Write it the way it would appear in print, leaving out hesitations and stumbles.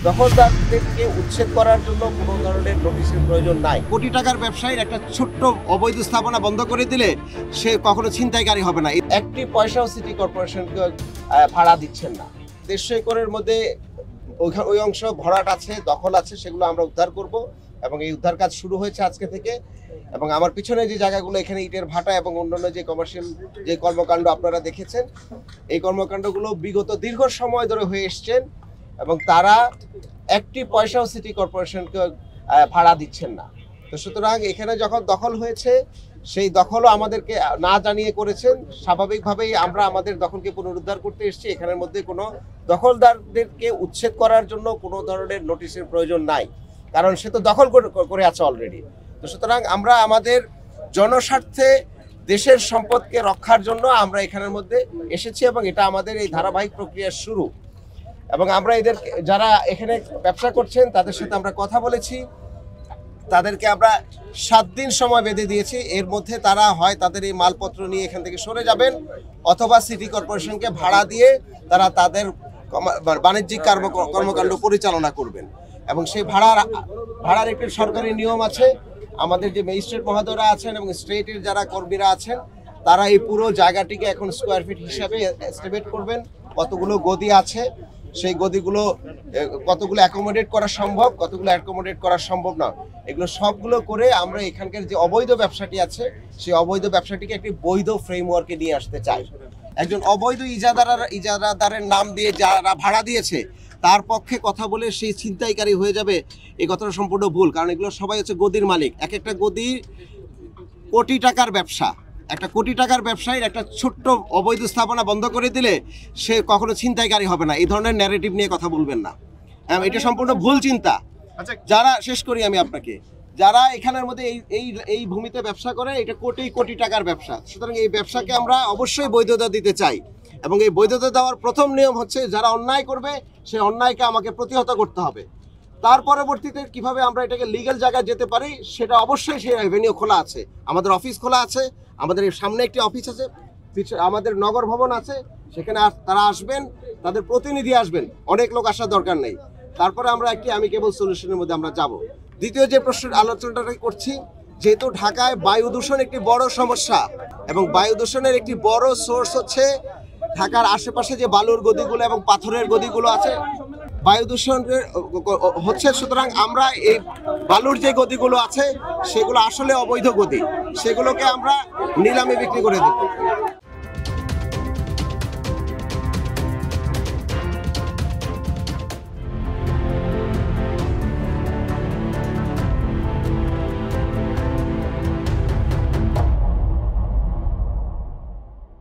দখলদারদেরকে উচ্ছেদ করার জন্য কোনো ধরনের নোটিশের প্রয়োজন নাই। কোটি টাকার ব্যবসায়ীর একটা ছোট্ট অবৈধ স্থাপনা বন্ধ করে দিলে সে কখনো ছিনতাইকারী হবে না। একটি পয়সাও সিটি কর্পোরেশনকে ভাড়া দিচ্ছেন না। 150 একরের মধ্যে ওই অংশ ভরাট আছে, দখল আছে, সেগুলো আমরা উদ্ধার করব এবং এই উদ্ধার কাজ শুরু হয়েছে আজকে থেকে। এবং আমার পিছনে যে জায়গাগুলো, এখানে ইটের ভাটা এবং অন্যান্য যে কমার্শিয়াল যে কর্মকাণ্ড আপনারা দেখেছেন, এই কর্মকাণ্ডগুলো বিগত দীর্ঘ সময় ধরে হয়ে এসছেন এবং তারা একটি পয়সাও সিটি কর্পোরেশনকে ভাড়া দিচ্ছেন না। তো সুতরাং এখানে যখন দখল হয়েছে, সেই দখলও আমাদেরকে না জানিয়ে করেছেন। স্বাভাবিকভাবেই আমরা আমাদের দখলকে পুনরুদ্ধার করতে এসেছি। এখানের মধ্যে কোনো দখলদারদেরকে উচ্ছেদ করার জন্য কোনো ধরনের নোটিশের প্রয়োজন নাই, কারণ সে তো দখল করে আছে অলরেডি। তো সুতরাং আমরা আমাদের জনস্বার্থে দেশের সম্পদকে রক্ষার জন্য আমরা এখানের মধ্যে এসেছি এবং এটা আমাদের এই ধারাবাহিক প্রক্রিয়ার শুরু। এবং আমরা এদের যারা এখানে ব্যবসা করছেন তাদের সাথে আমরা কথা বলেছি, তাদেরকে আমরা 7 দিন সময় বেঁধে দিয়েছি। এর মধ্যে তারা হয় তাদের এই মালপত্র নিয়ে এখান থেকে সরে যাবেন, অথবা সিটি কর্পোরেশনকে ভাড়া দিয়ে তারা তাদের বাণিজ্যিক কর্মকাণ্ড পরিচালনা করবেন। এবং সেই ভাড়ার একটি সরকারি নিয়ম আছে। আমাদের যে ম্যাজিস্ট্রেট মহোদয়রা আছেন এবং স্টেটের যারা কর্মীরা আছেন, তারা এই পুরো জায়গাটিকে এখন স্কোয়ার ফিট হিসাবে এস্টিমেট করবেন। কতগুলো গদি আছে, সেই গদিগুলো কতগুলো অ্যাকোমোডেট করা সম্ভব, কতগুলো অ্যাকোমোডেট করা সম্ভব না, এগুলো সবগুলো করে আমরা এখানকার যে অবৈধ ব্যবসাটি আছে, সেই অবৈধ ব্যবসাটিকে একটি বৈধ ফ্রেমওয়ার্কে নিয়ে আসতে চাই। একজন অবৈধ ইজারাদারের নাম দিয়ে যারা ভাড়া দিয়েছে তার পক্ষে কথা বলে সেই ছিনতাইকারী হয়ে যাবে, এই কথাটা সম্পূর্ণ ভুল। কারণ এগুলো সবাই হচ্ছে গদির মালিক। এক একটা গদি কোটি টাকার ব্যবসা। একটা কোটি টাকার ব্যবসায়ীর একটা ছোট্ট অবৈধ স্থাপনা বন্ধ করে দিলে সে কখনো ছিনতাইকারী হবে না। এই ধরনের ন্যারেটিভ নিয়ে কথা বলবেন না, এটা সম্পূর্ণ ভুল চিন্তা। যারা শেষ করি আমি আপনাকে, যারা এখানের মধ্যে এই ভূমিতে ব্যবসা করে, এটা কোটি কোটি টাকার ব্যবসা। সুতরাং এই ব্যবসাকে আমরা অবশ্যই বৈধতা দিতে চাই এবং এই বৈধতা দেওয়ার প্রথম নিয়ম হচ্ছে যারা অন্যায় করবে সেই অন্যায়কে আমাকে প্রতিহত করতে হবে। তার পরবর্তীতে কিভাবে আমরা এটাকে লিগ্যাল জায়গায় যেতে পারি সেটা অবশ্যই সেই অ্যাভিনিউ খোলা আছে। আমাদের অফিস খোলা আছে, আমাদের সামনে একটি অফিস আছে, আমাদের নগর ভবন আছে, সেখানে তারা আসবেন, তাদের প্রতিনিধি আসবেন, অনেক লোক আসার দরকার নেই। তারপরে আমরা একটি অ্যামিকেবল সলিউশনের মধ্যে আমরা যাব। দ্বিতীয় যে প্রশ্নের আলোচনাটা করছি, যেহেতু ঢাকায় বায়ু দূষণ একটি বড় সমস্যা এবং বায়ু দূষণের একটি বড় সোর্স হচ্ছে ঢাকার আশেপাশে যে বালুর গদিগুলো এবং পাথরের গদিগুলো আছে, বায়ু দূষণ হচ্ছে। সুতরাং আমরা এই বালুর যে গদিগুলো আছে সেগুলো আসলে অবৈধ গদি, সেগুলোকে আমরা নিলামে বিক্রি করে দেব।